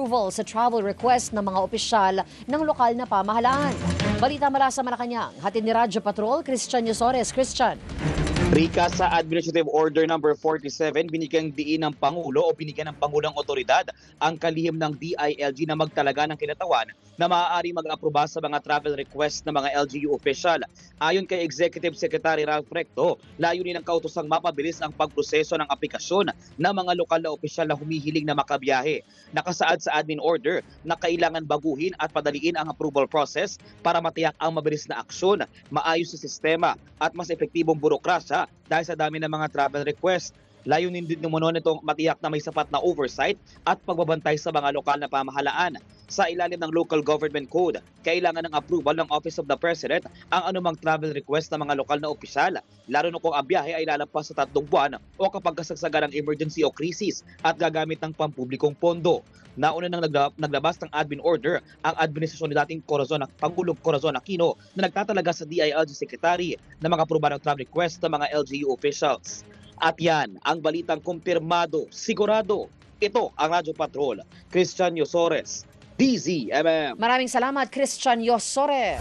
Approval sa travel request ng mga opisyal ng lokal na pamahalaan. Balita mula sa Malacanang, hatid ni Radyo Patrol, Christian Yosores. Christian. Rika, sa Administrative Order number 47, binigyang diin ng Pangulo o binigyan ng Pangulong Otoridad ang kalihim ng DILG na magtalaga ng kinatawan na maaari mag-aproba sa mga travel request ng mga LGU official. Ayon kay Executive Secretary Ralph Recto, layunin ng kautosang mapabilis ang pagproseso ng aplikasyon ng mga lokal na opisyal na humihiling na makabiyahe. Nakasaad sa admin order na kailangan baguhin at padaliin ang approval process para matiyak ang mabilis na aksyon, maayos na sistema at mas epektibong burokrasya dahil sa dami ng mga travel request. Layunin din naman itong matiyak na may sapat na oversight at pagbabantay sa mga lokal na pamahalaan. Sa ilalim ng Local Government Code, kailangan ng approval ng Office of the President ang anumang travel request ng mga lokal na opisyal, lalo na kung ang biyahe ay lalampas sa 3 buwan o kapag kasagsagan ng emergency o krisis at gagamit ng pampublikong pondo. Nauna nang naglabas ng admin order ang administrasyon ni dating Pangulong Corazon Aquino na nagtatalaga sa DILG Secretary na mga aproba ng travel request ng mga LGU officials. At yan ang balitang kumpirmado, sigurado. Ito ang Radyo Patrol, Christian Yosores, DZMM. Maraming salamat, Christian Yosores.